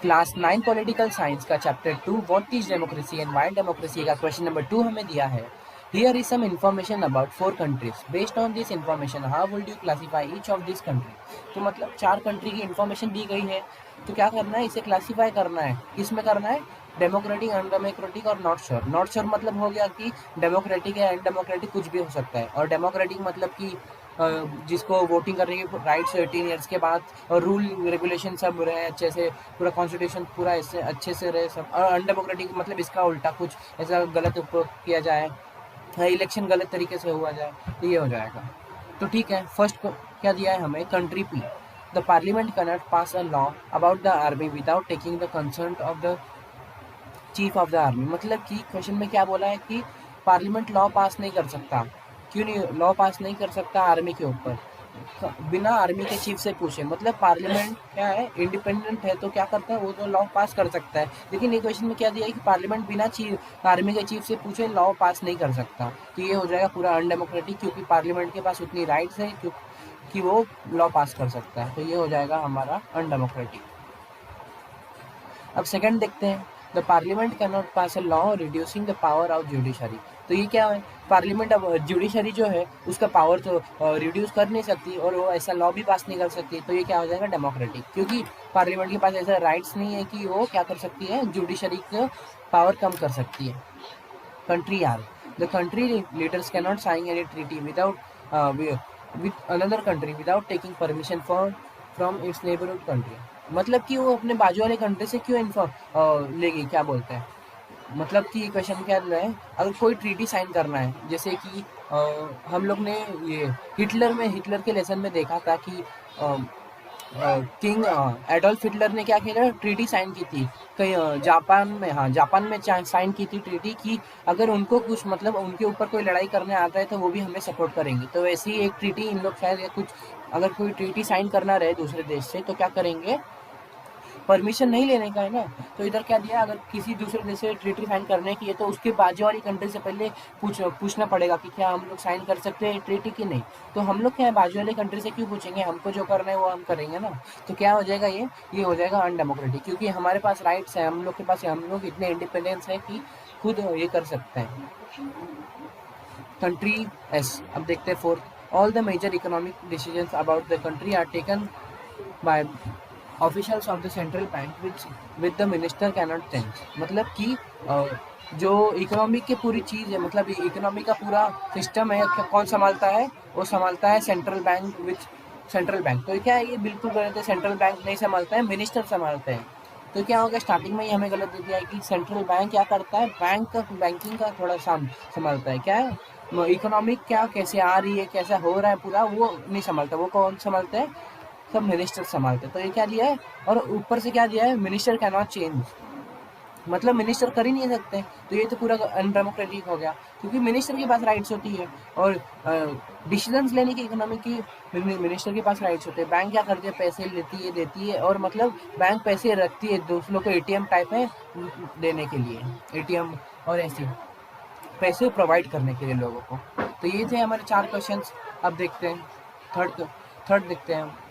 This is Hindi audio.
क्लास 9 पॉलिटिकल साइंस का chapter 2 what is democracy and why democracy का क्वेश्चन नंबर 2 हमें दिया है। Here is some information about 4 countries. Based on this information how would you classify each of this country. तो मतलब 4 कंट्री की इन्फॉर्मेशन दी गई है, तो क्या करना है, इसे क्लासीफाई करना है। किस में करना है? डेमोक्रेटिक, अनडेमोक्रेटिक और नॉट श्योर। नॉट श्योर मतलब हो गया कि डेमोक्रेटिक या अनडेमोक्रेटिक कुछ भी हो सकता है, और डेमोक्रेटिक मतलब कि जिसको वोटिंग करने की राइट्स 18 ईयर्स के बाद, और रूल रेगुलेशन सब रहे अच्छे से, पूरा कॉन्स्टिट्यूशन पूरा इससे अच्छे से रहे सब। और अनडेमोक्रेटिक मतलब इसका उल्टा, कुछ ऐसा गलत उपयोग किया जाए, इलेक्शन गलत तरीके से हुआ जाए, तो ये हो जाएगा। तो ठीक है, फर्स्ट को क्या दिया है हमें, country P. The parliament cannot pass a law about the army without taking the concert of the chief of the army. मतलब कि क्वेश्चन में क्या बोला है कि पार्लियामेंट लॉ पास नहीं कर सकता। क्यों नहीं लॉ पास नहीं कर सकता आर्मी के ऊपर? बिना आर्मी के चीफ से पूछे। मतलब पार्लियामेंट क्या है, इंडिपेंडेंट है, तो क्या करता है वो, तो लॉ पास कर सकता है। लेकिन ये क्वेश्चन में क्या दिया है कि पार्लियामेंट बिना चीफ आर्मी के चीफ से पूछे लॉ पास नहीं कर सकता। तो ये हो जाएगा पूरा अनडेमोक्रेटिक, क्योंकि पार्लियामेंट के पास उतनी राइट्स है कि वो लॉ पास कर सकता है। तो ये हो जाएगा हमारा अनडेमोक्रेटिक। अब सेकंड देखते हैं, the parliament can not pass a law reducing the power of judiciary. तो ये क्या है, पार्लियामेंट अब जुडिशरी जो है उसका पावर तो रिड्यूस कर नहीं सकती, और वो ऐसा लॉ भी पास नहीं कर सकती। तो ये क्या हो जाएगा, डेमोक्रेटिक, क्योंकि पार्लियामेंट के पास ऐसा राइट्स नहीं है कि वो क्या कर सकती है, जुडिशरी का पावर कम कर सकती है। Country are, the country leaders can not sign any treaty without with another country without taking permission from its neighborhood country। मतलब कि वो अपने बाजू वाले कंट्री से क्यों लेगी, क्या बोलते हैं, मतलब कि क्वेश्चन क्या है, अगर कोई ट्रीटी साइन करना है, जैसे कि हम लोग ने ये हिटलर के लेसन में देखा था कि किंग एडोल्फ हिटलर ने क्या किया, ट्रीटी साइन की थी कहीं जापान में। हाँ, जापान में साइन की थी ट्रीटी कि अगर उनको कुछ मतलब उनके ऊपर कोई लड़ाई करने आता है तो वो भी हमें सपोर्ट करेंगे। तो वैसे ही एक ट्रीटी इन लोग शायद, या कुछ अगर कोई ट्रीटी साइन करना रहे दूसरे देश से, तो क्या करेंगे, परमिशन नहीं लेने का है ना। तो इधर क्या दिया, अगर किसी दूसरे देश से ट्रीटी साइन करने की है तो उसके बाजू वाली कंट्री से पहले पूछना पड़ेगा कि क्या हम लोग साइन कर सकते हैं ट्रीटी की नहीं। तो हम लोग क्या है, बाजू वाली कंट्री से क्यों पूछेंगे, हमको जो करना है वो हम करेंगे ना। तो क्या हो जाएगा, ये हो जाएगा अनडेमोक्रेटिक, क्योंकि हमारे पास राइट्स है, हम लोग के पास, हम लोग इतने इंडिपेंडेंस है कि खुद ये कर सकते हैं। कंट्री एस, अब देखते हैं fourth, all the major economic decisions about the country are taken by officials of the central bank with the minister cannot change. मतलब कि जो इकोनॉमिक की पूरी चीज़ है, मतलब इकोनॉमी का पूरा सिस्टम है, कौन संभालता है, वो संभालता है central bank which central bank. तो क्या है, ये बिल्कुल गलत है, सेंट्रल बैंक नहीं संभालता है, मिनिस्टर संभालते हैं। तो क्या होगा, स्टार्टिंग में ही हमें गलत दे दिया है कि सेंट्रल बैंक क्या करता है, बैंकिंग का थोड़ा संभालता है, क्या है, इकोनॉमिक क्या कैसे आ रही है, कैसा हो रहा है पूरा, वो नहीं संभालता। वो कौन संभालता है, सब मिनिस्टर संभालते हैं। तो ये क्या दिया है, और ऊपर से क्या दिया है, मिनिस्टर कैन नॉट चेंज, मतलब मिनिस्टर कर ही नहीं सकते। तो ये तो पूरा अनडेमोक्रेटिक हो गया, क्योंकि मिनिस्टर के पास राइट्स होती है, और डिसीजंस लेने की इकोनॉमी की मिनिस्टर के पास राइट्स होते हैं। बैंक क्या करती है, पैसे लेती है, देती है, और मतलब बैंक पैसे रखती है दूसरों को, एटीएम टाइप है देने के लिए, एटीएम और ऐसे पैसे प्रोवाइड करने के लिए लोगों को। तो ये थे हमारे 4 क्वेश्चंस। अब देखते हैं थर्ड देखते हैं।